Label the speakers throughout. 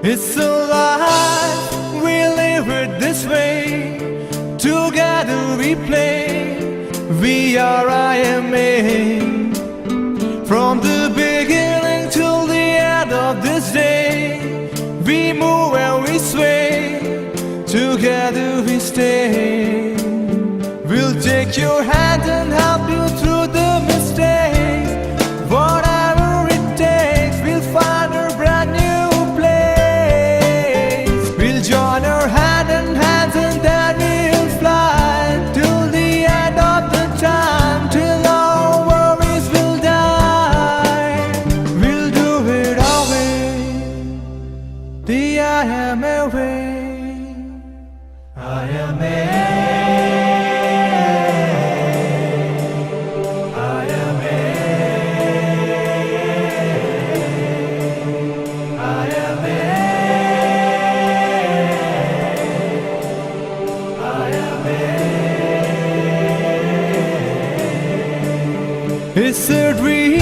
Speaker 1: It's a life, we live it this way. Together we play, we are IMA. From the beginning till the end of this day, we move and we sway, together we stay. We'll take your hand and help you through the mistakes. Whatever it takes, we'll find a brand new place. We'll join our hand in hands and then we'll fly till the end of the time, till our worries will die. We'll do it our way, the IMA way. IMA. It's a dream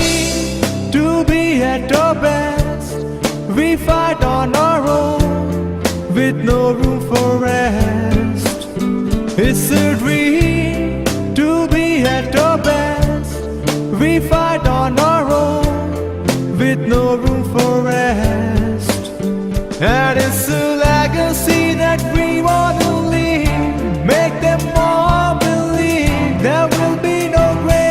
Speaker 1: to be at our best. We fight on our own with no room for rest. It's a dream to be at our best. We fight on our own with no room for rest. And it's a legacy that we want to leave. Make them all believe there will be no grave.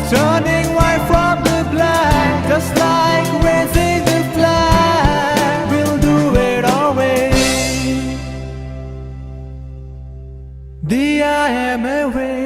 Speaker 1: Turning white from the black, just like raising the flag. We'll do it our way, the IMA way.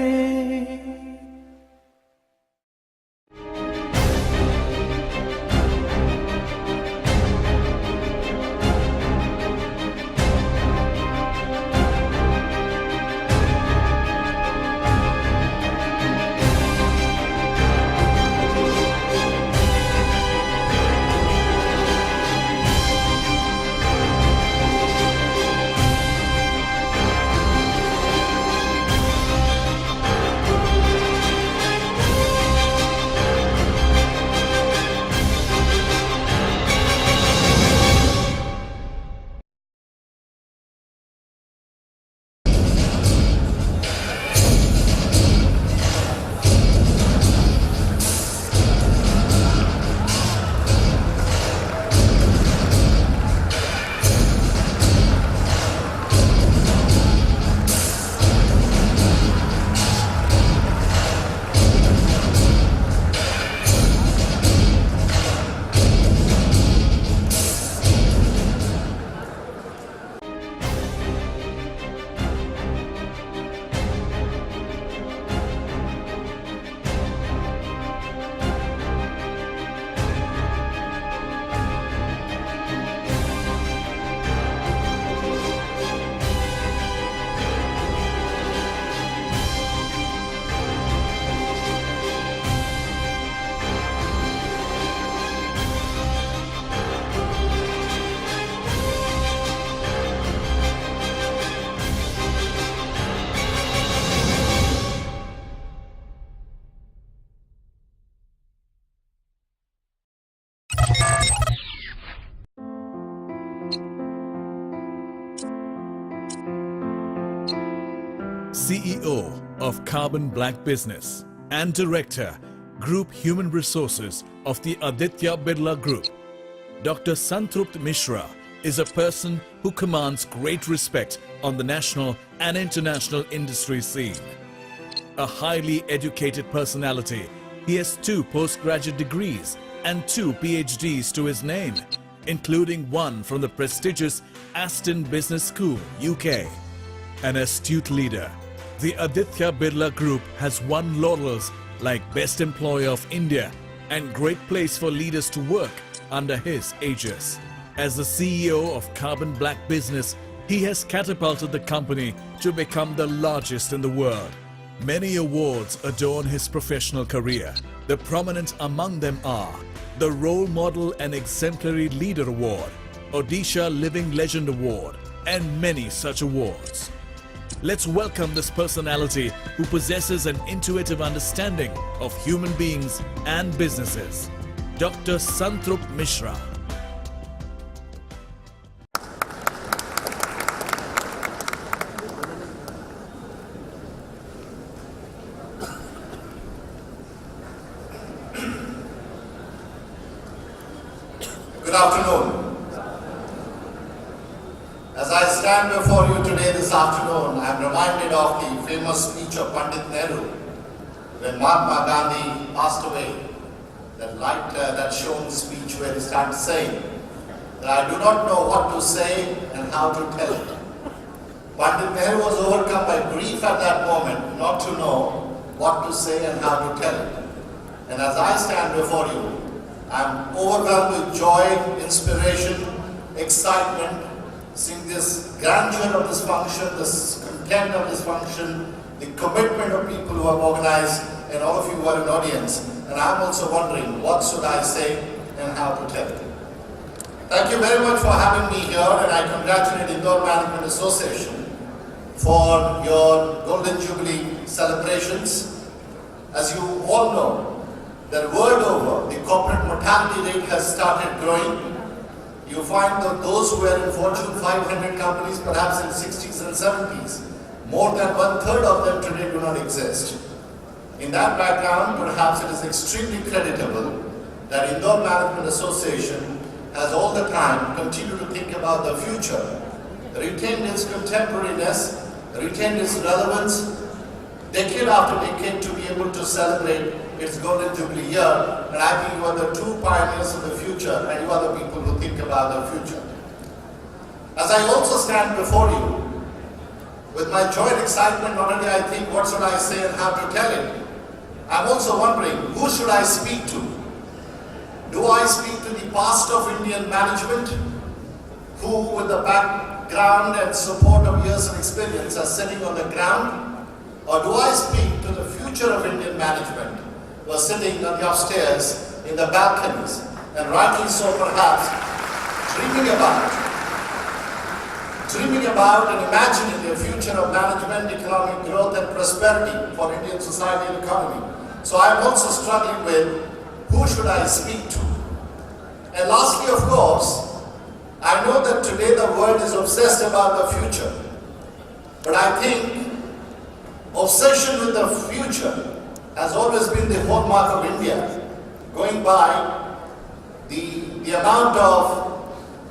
Speaker 2: CEO of Carbon Black Business and Director, Group Human Resources of the Aditya Birla Group. Dr. Santrupt Misra is a person who commands great respect on the national and international industry scene. A highly educated personality, he has 2 postgraduate degrees and 2 PhDs to his name, including one from the prestigious Aston Business School, UK. An astute leader, the Aditya Birla Group has won laurels like Best Employer of India and Great Place for Leaders to Work under his aegis. As the CEO of Carbon Black Business, he has catapulted the company to become the largest in the world. Many awards adorn his professional career. The prominent among them are the Role Model and Exemplary Leader Award, Odisha Living Legend Award, and many such awards. Let's welcome this personality who possesses an intuitive understanding of human beings and businesses, Dr. Santrupt Misra.
Speaker 3: Good afternoon. As I stand before you today this afternoon, I am reminded of the famous speech of Pandit Nehru when Mahatma Gandhi passed away. That shown speech where he started saying that I do not know what to say and how to tell it. Pandit Nehru was overcome by grief at that moment, not to know what to say and how to tell it. And as I stand before you, I am overwhelmed with joy, inspiration, excitement, seeing this grandeur of this function, this content of this function, the commitment of people who have organized, and all of you who are in audience. And I'm also wondering, what should I say and how to tell it? Thank you very much for having me here, and I congratulate Indore Management Association for your Golden Jubilee celebrations. As you all know, that world over, the corporate mortality rate has started growing. You find that those who were in Fortune 500 companies, perhaps in 60s and 70s, more than 1/3 of them today do not exist. In that background, perhaps it is extremely creditable that Indore Management Association has all the time continued to think about the future, retained its contemporariness, retained its relevance, decade after decade to be able to celebrate its Golden Jubilee year. And I think you are the true pioneers of the future, and you are the people who think about the future. As I also stand before you, with my joy and excitement, not only I think what should I say and how to tell it, I'm also wondering, who should I speak to? Do I speak to the past of Indian management, who with the background and support of years of experience are sitting on the ground? Or do I speak to the future of Indian management, who are sitting on the upstairs in the balconies, and rightly so perhaps, dreaming about and imagining the future of management, economic growth and prosperity for Indian society and economy. So I'm also struggling with, who should I speak to? And lastly, of course, I know that today the world is obsessed about the future. But I think obsession with the future has always been the hallmark of India. Going by the amount of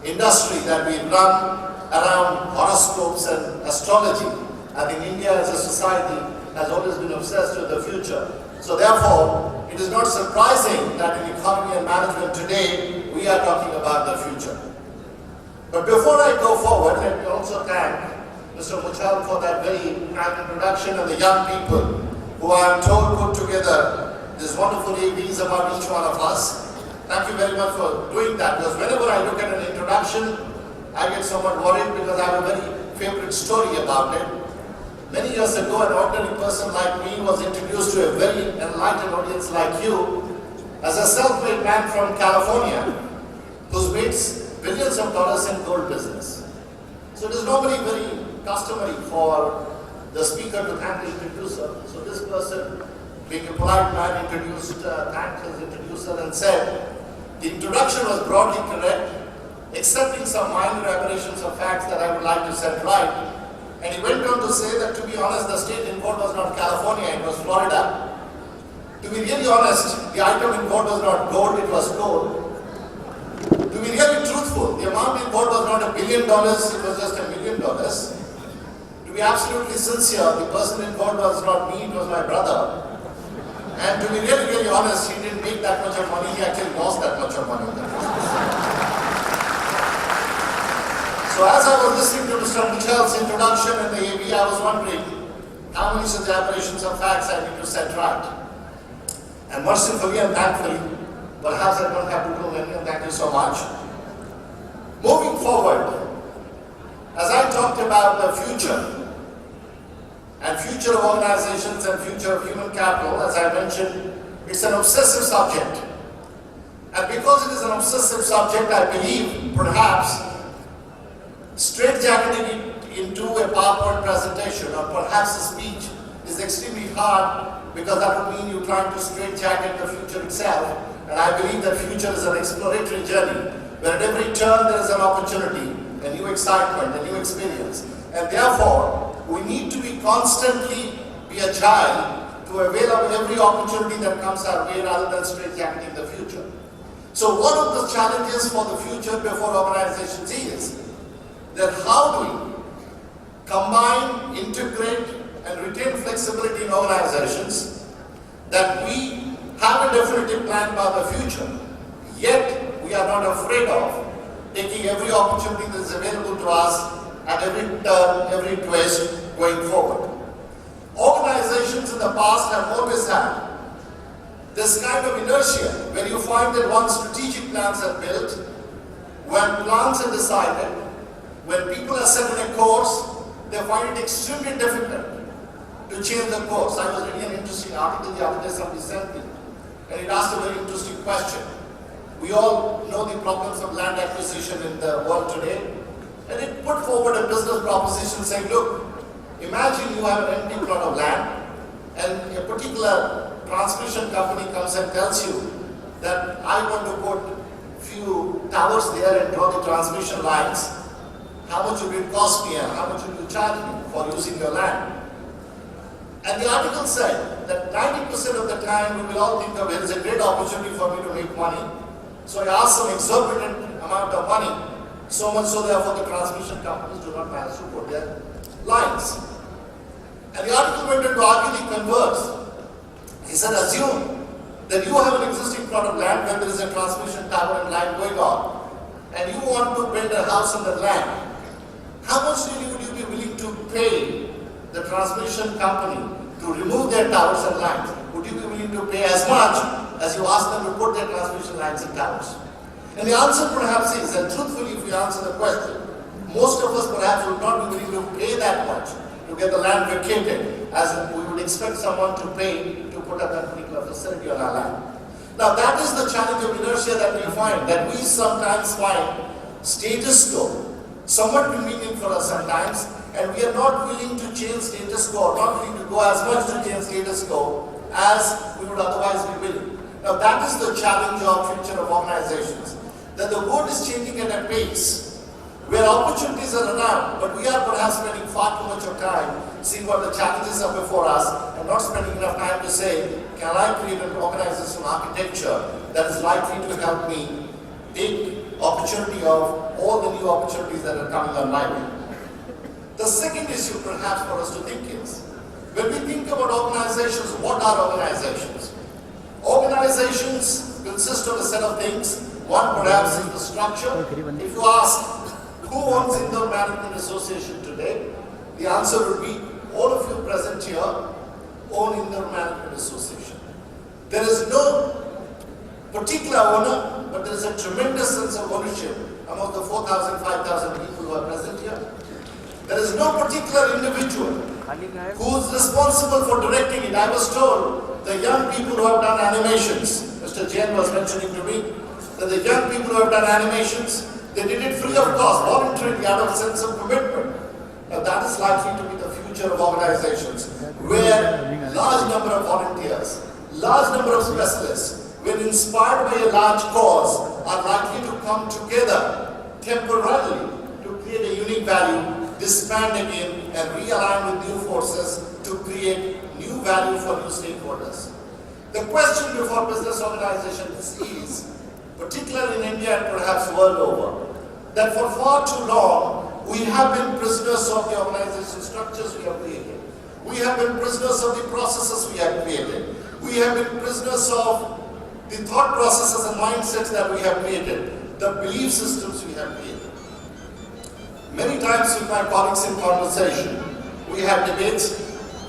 Speaker 3: industry that we run around horoscopes and astrology, I think India as a society has always been obsessed with the future. So therefore, it is not surprising that in economy and management today, we are talking about the future. But before I go forward, let me also thank Mr. Muchal for that very kind introduction, and the young people who I am told put together these wonderful ABs about each one of us. Thank you very much for doing that, because whenever I look at an introduction, I get somewhat worried because I have a very favorite story about it. Many years ago, an ordinary person like me was introduced to a very enlightened audience like you as a self-made man from California who makes billions of dollars in gold business. So it is normally very customary for the speaker to thank the introducer. So this person, being a polite man, thanked his introducer and said, the introduction was broadly correct, excepting some minor aberrations of facts that I would like to set right. And he went on to say that, to be honest, the state involved was not California, it was Florida. To be really honest, the item involved was not gold, it was gold. To be really truthful, the amount involved was not $1 billion, it was just $1 million. To be absolutely sincere, the person involved was not me, it was my brother. And to be really honest, he didn't make that much of money, he actually lost that much of money in the business. So as I was listening to Mr. Michel's introduction in the AB, I was wondering how many such aberrations of facts I need to set right. And mercifully and thankfully, perhaps I don't have to do many, and thank you so much. Moving forward, as I talked about the future, and future of organizations and future of human capital, as I mentioned, it's an obsessive subject. And because it is an obsessive subject, I believe, perhaps, straitjacketing into a PowerPoint presentation or perhaps a speech is extremely hard, because that would mean you're trying to straitjacket the future itself. And I believe that future is an exploratory journey, where at every turn there is an opportunity, a new excitement, a new experience. And therefore, we need to be constantly be agile to avail of every opportunity that comes our way rather than straitjacketing the future. So one of the challenges for the future before organizations is that how do we combine, integrate, and retain flexibility in organizations, that we have a definitive plan about the future, yet we are not afraid of taking every opportunity that is available to us at every turn, every twist going forward. Organizations in the past have always had this kind of inertia, where you find that once strategic plans are built, when plans are decided, when people are set on a course, they find it extremely difficult to change the course. I was reading an interesting article the other day somebody sent me, and it asked a very interesting question. We all know the problems of land acquisition in the world today, and it put forward a business proposition saying, look, imagine you have an empty plot of land, and a particular transmission company comes and tells you that I want to put few towers there and draw the transmission lines. How much would it cost me and how much would you charge me for using your land? And the article said that 90% of the time we will all think of it as a great opportunity for me to make money. So I asked some exorbitant amount of money, so much so therefore the transmission companies do not manage to put their lines. And the article went on to argue the converse. He said, assume that you have an existing plot of land where there is a transmission tower and line going on, and you want to build a house on that land. How much really would you be willing to pay the transmission company to remove their towers and lines? Would you be willing to pay as much as you ask them to put their transmission lines and towers? And the answer perhaps is, and truthfully if we answer the question, most of us perhaps would not be willing to pay that much to get the land vacated, as we would expect someone to pay to put up that particular facility on our land. Now that is the challenge of inertia that we find, that we sometimes find status quo somewhat convenient for us sometimes, and we are not willing to change status quo, or not willing to go as much to change status quo as we would otherwise be willing. Now that is the challenge of future of organizations, that the world is changing at a pace where opportunities are around, but we are perhaps spending far too much of time seeing what the challenges are before us and not spending enough time to say, can I create an organizational architecture that is likely to help me take opportunity of all the new opportunities that are coming on my way. The second issue perhaps for us to think is, when we think about organizations, what are organizations? Organizations consist of a set of things. One perhaps is the structure. If you ask, who owns Indore Management Association today? The answer would be, all of you present here own Indore Management Association. There is no particular owner, but there is a tremendous sense of ownership among the 4,000, 5,000 people who are present here. There is no particular individual who is responsible for directing it. I was told the young people who have done animations, Mr. Jain was mentioning to me, that the young people who have done animations, they did it free of cost, voluntarily, out of a sense of commitment. Now that is likely to be the future of organizations, where large number of volunteers, large number of specialists, when inspired by a large cause, are likely to come together temporarily to create a unique value, disband again, and realign with new forces to create new value for new stakeholders. The question before business organizations is, particularly in India and perhaps world over, that for far too long we have been prisoners of the organization structures we have created. We have been prisoners of the processes we have created. We have been prisoners of the thought processes and mindsets that we have created, the belief systems we have created. Many times with my colleagues in conversation, we have debates.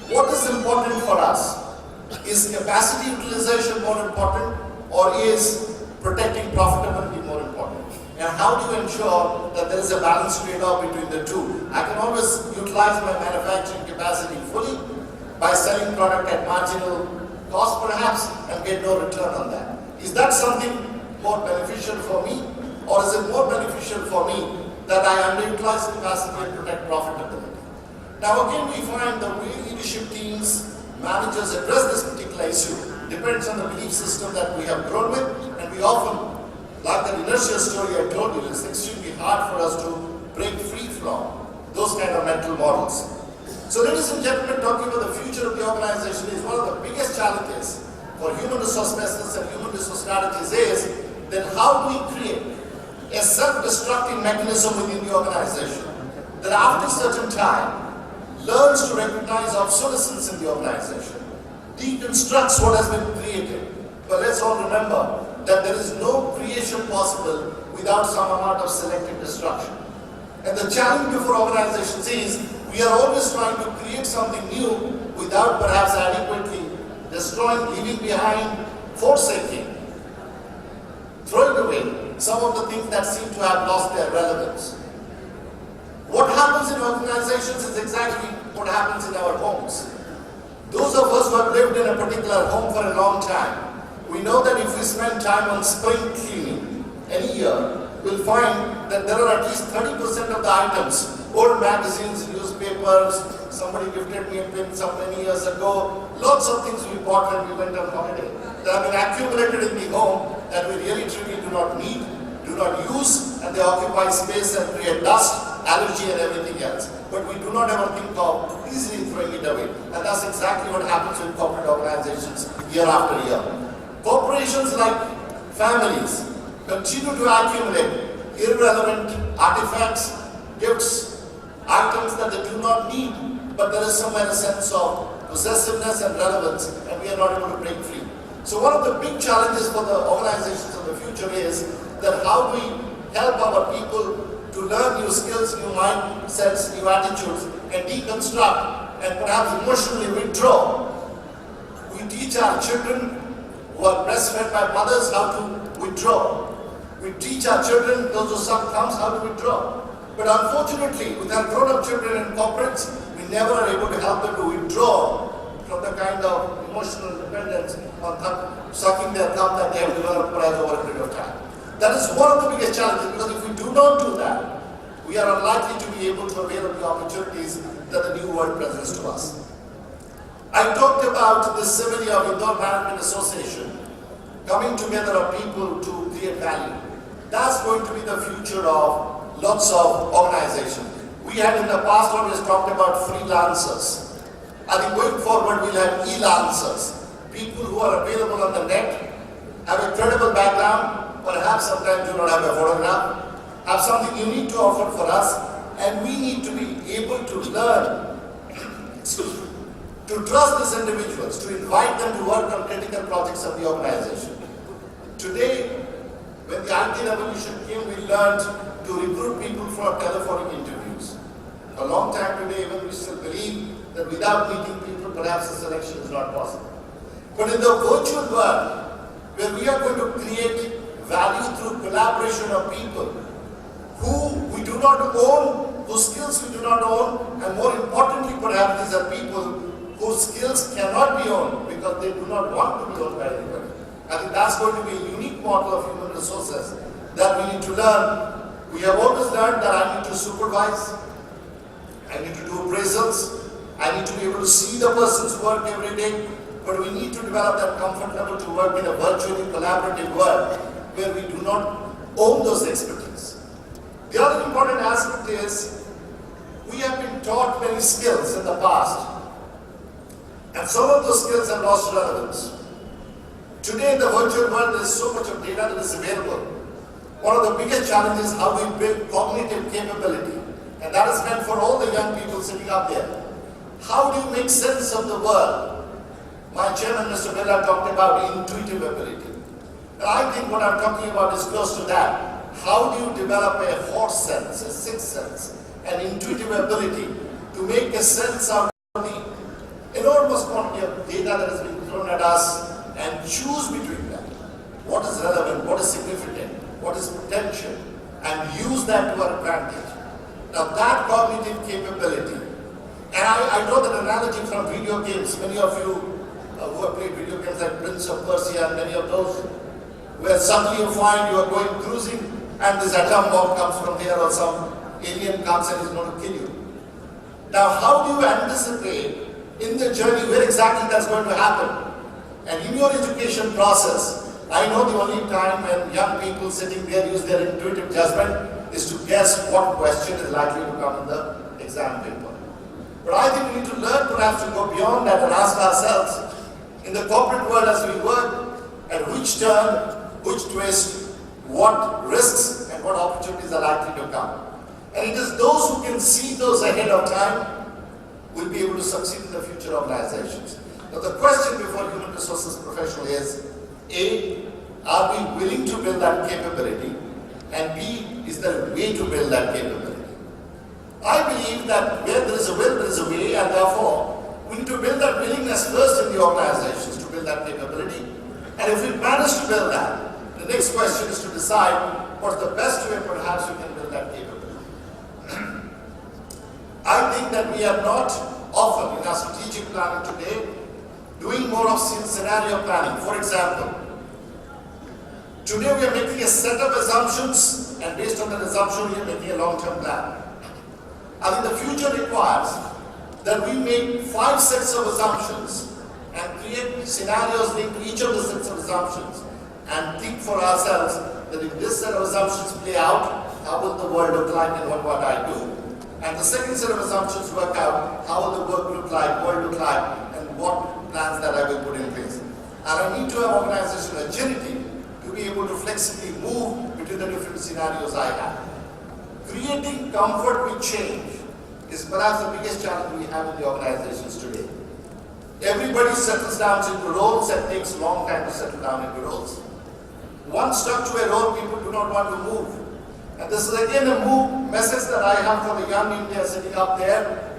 Speaker 3: What is important for us? Is capacity utilization more important, or is protecting profitability more important? And how do you ensure that there is a balanced trade-off between the two? I can always utilize my manufacturing capacity fully by selling product at marginal cost perhaps and get no return on that. Is that something more beneficial for me, or is it more beneficial for me that I underutilize capacity and protect profitability? Now again we find the way leadership teams, managers address this particular issue depends on the belief system that we have grown with, and we often, like that inertia story I told you, it's extremely hard for us to break free from those kind of mental models. So ladies and gentlemen, talking about the future of the organization is one of the biggest challenges for human resource specialists and human resource strategies is that how do we create a self-destructing mechanism within the organization that after a certain time learns to recognize obsolescence in the organization, deconstructs what has been created. But let's all remember that there is no creation possible without some amount of selective destruction. And the challenge before organizations is we are always trying to create something new without perhaps adequately destroying, leaving behind, forsaking, throwing away some of the things that seem to have lost their relevance. What happens in organizations is exactly what happens in our homes. Those of us who have lived in a particular home for a long time, we know that if we spend time on spring cleaning any year, we'll find that there are at least 30% of the items, old magazines, newspapers, somebody gifted me a pin some many years ago, lots of things we bought when we went on holiday that have been accumulated in the home that we really truly do not need, do not use, and they occupy space and create dust, allergy and everything else. But we do not ever think of easily throwing it away. And that's exactly what happens in corporate organizations year after year. Corporations, like families, continue to accumulate irrelevant artifacts, gifts, items that they do not need, but there is somewhere a sense of possessiveness and relevance, and we are not able to break free. So one of the big challenges for the organizations of the future is that how do we help our people to learn new skills, new mindsets, new attitudes, and deconstruct and perhaps emotionally withdraw. We teach our children who are breastfed by mothers how to withdraw. We teach our children, those who suck thumbs, how to withdraw. But unfortunately, with our grown-up children and corporates, we never are able to help them to withdraw from the kind of emotional dependence on sucking their thumb that they have developed perhaps over a period of time. That is one of the biggest challenges, because if we do not do that, we are unlikely to be able to avail of the opportunities that the new world presents to us. I talked about the simile of Indore Management Association, coming together of people to create value. That's going to be the future of lots of organizations. We had in the past always talked about freelancers. I think going forward we'll have e-lancers, people who are available on the net, have a credible background, perhaps sometimes do not have a photograph, have something unique to offer for us, and we need to be able to learn, to trust these individuals, to invite them to work on critical projects of the organization. Today, when the IT revolution came, we learned to recruit people for telephonic interviews. For a long time today, even we still believe that without meeting people, perhaps the selection is not possible. But in the virtual world, where we are going to create value through collaboration of people who we do not own, whose skills we do not own, and more importantly perhaps these are people whose skills cannot be owned because they do not want to be owned by anybody. I think that's going to be a unique model of human resources that we need to learn. We have always learned that I need to supervise, I need to do appraisals, I need to be able to see the person's work every day, but we need to develop that comfort level to work in a virtually collaborative world where we do not own those expertise. The other important aspect is we have been taught many skills in the past, and some of those skills have lost relevance. Today in the virtual world there is so much of data that is available. One of the biggest challenges is how we build cognitive capability, and that is meant for all the young people sitting up there. How do you make sense of the world? My chairman, Mr. Birla, talked about intuitive ability. And I think what I'm talking about is close to that. How do you develop a horse sense, a sixth sense, an intuitive ability to make a sense out of the enormous quantity of data that has been thrown at us and choose between them? What is relevant, what is significant, what is potential, and use that to our advantage. Now that cognitive capability, and I draw that analogy from video games. Many of you who have played video games like Prince of Persia and many of those, where suddenly you find you are going cruising and this atom bomb comes from here or some alien comes and is going to kill you. Now, how do you anticipate in the journey where exactly that's going to happen? And in your education process, I know the only time when young people sitting there use their intuitive judgment is to guess what question is likely to come in the exam paper. But I think we need to learn perhaps to go beyond that and ask ourselves, in the corporate world as we work, at which turn, which twist, what risks and what opportunities are likely to come. And it is those who can see those ahead of time will be able to succeed in the future organizations. Now the question before human resources professional is, A, are we willing to build that capability? And B, is there a way to build that capability? I believe that where there is a will, there is a way, and therefore we need to build that willingness first in the organizations to build that capability. And if we manage to build that, the next question is to decide what's the best way perhaps we can build that capability. I think that we are not often in our strategic planning today doing more of scenario planning. For example, today we are making a set of assumptions, and based on that assumption we are making a long-term plan. I think the future requires that we make 5 sets of assumptions and create scenarios linked to each of the sets of assumptions and think for ourselves that if this set of assumptions play out, how will the world look like and what would I do? And the second set of assumptions work out, how will the work look like, world look like, and what plans that I will put in place. And I need to have organizational agility to be able to flexibly move between the different scenarios I have. Creating comfort with change is perhaps the biggest challenge we have in the organizations today. Everybody settles down into roles and takes a long time to settle down into roles. Once stuck to a role, people do not want to move. And this is again a message that I have for the young India sitting up there.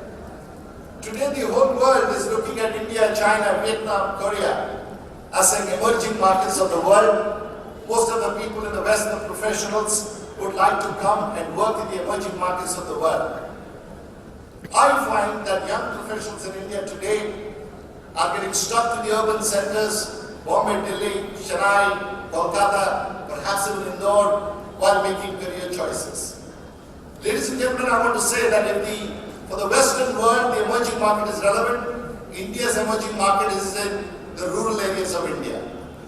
Speaker 3: Today the whole world is looking at India, China, Vietnam, Korea as an emerging markets of the world. Most of the people in the West, the professionals, would like to come and work in the emerging markets of the world. I find that young professionals in India today are getting stuck to the urban centers, Bombay, Delhi, Chennai, Kolkata, perhaps even Indore, while making career choices. Ladies and gentlemen, I want to say that if for the Western world the emerging market is relevant, India's emerging market is in the rural areas of India.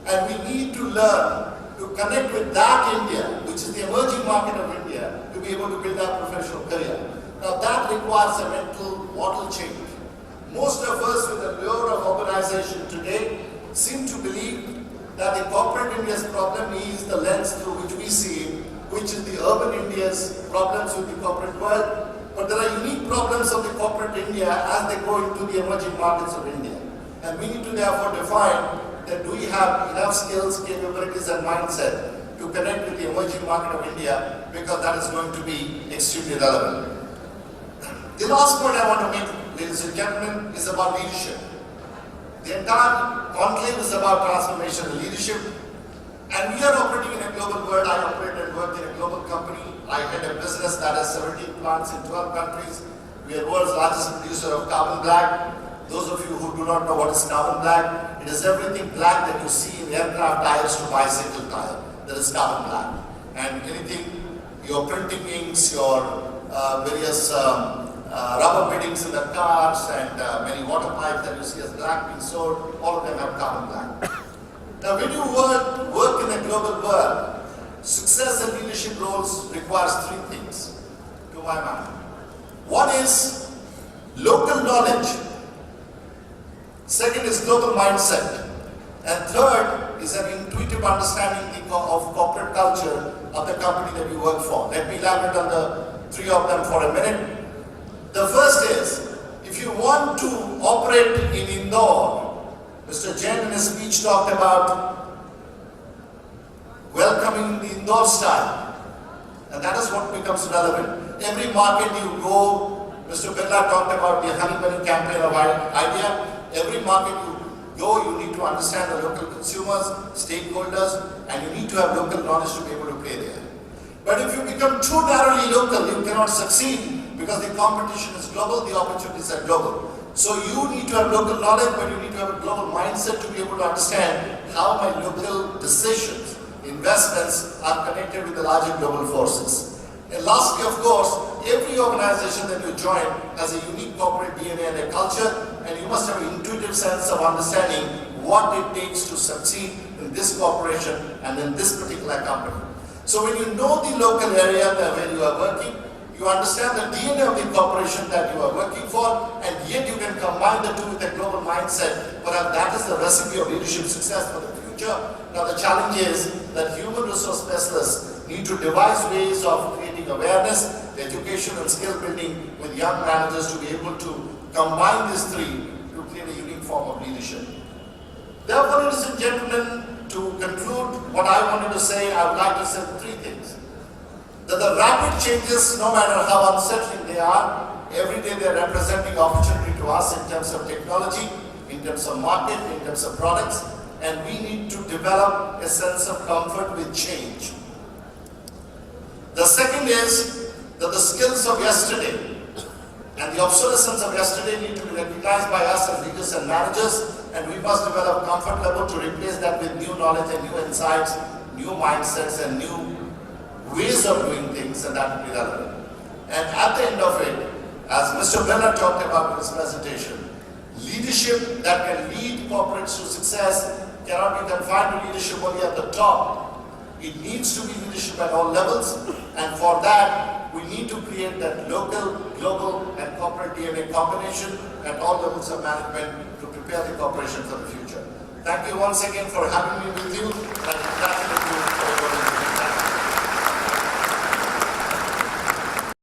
Speaker 3: And we need to learn to connect with that India, which is the emerging market of India, to be able to build our professional career. Now that requires a mental model change. Most of us with the lure of urbanization today seem to believe that the corporate India's problem is the lens through which we see it, which is the urban India's problems with the corporate world. But there are unique problems of the corporate India as they go into the emerging markets of India. And we need to therefore define that do we have enough skills, capabilities and mindset to connect with the emerging market of India, because that is going to be extremely relevant. The last point I want to make, ladies and gentlemen, is about leadership. The entire conclave is about transformation and leadership. And we are operating in a global world. I operate and work in a global company. I head a business that has 17 plants in 12 countries. We are the world's largest producer of carbon black. Those of you who do not know what is carbon black, it is everything black that you see in aircraft tires to bicycle tire. That is carbon black. And anything, your printing inks, your various rubber beadings in the cars and many water pipes that you see as black being sold, all of them have carbon black. Now when you work in a global world, success and leadership roles requires 3 things, to my mind. One is local knowledge. Second is global mindset. And third is an intuitive understanding of corporate culture of the company that you work for. Let me elaborate on the 3 of them for a minute. The first is, if you want to operate in Indore, Mr. Jain in his speech talked about welcoming the Indore style. And that is what becomes relevant. Every market you go, Mr. Birla talked about the Honey Bunny campaign of idea. Every market you go, you need to understand the local consumers, stakeholders, and you need to have local knowledge to be able to play there. But if you become too narrowly local, you cannot succeed. Because the competition is global, the opportunities are global. So you need to have local knowledge, but you need to have a global mindset to be able to understand how my local decisions, investments are connected with the larger global forces. And lastly, of course, every organization that you join has a unique corporate DNA and a culture, and you must have an intuitive sense of understanding what it takes to succeed in this corporation and in this particular company. So when you know the local area where you are working, you understand the DNA of the corporation that you are working for, and yet you can combine the two with a global mindset. But that is the recipe of leadership success for the future. Now the challenge is that human resource specialists need to devise ways of creating awareness, education and skill building with young managers to be able to combine these three to create a unique form of leadership. Therefore, ladies and gentlemen, to conclude what I wanted to say, I would like to say three things. That the rapid changes, no matter how unsettling they are, every day they are representing opportunity to us in terms of technology, in terms of market, in terms of products, and we need to develop a sense of comfort with change. The second is that the skills of yesterday and the obsolescence of yesterday need to be recognized by us as leaders and managers, and we must develop comfort level to replace that with new knowledge and new insights, new mindsets and new ways of doing things, and that will be relevant. And at the end of it, as Mr. Brenner talked about in his presentation, leadership that can lead corporates to success cannot be confined to leadership only at the top. It needs to be leadership at all levels, and for that, we need to create that local, global, and corporate DNA combination at all levels of management to prepare the corporation for the future. Thank you once again for having me with you.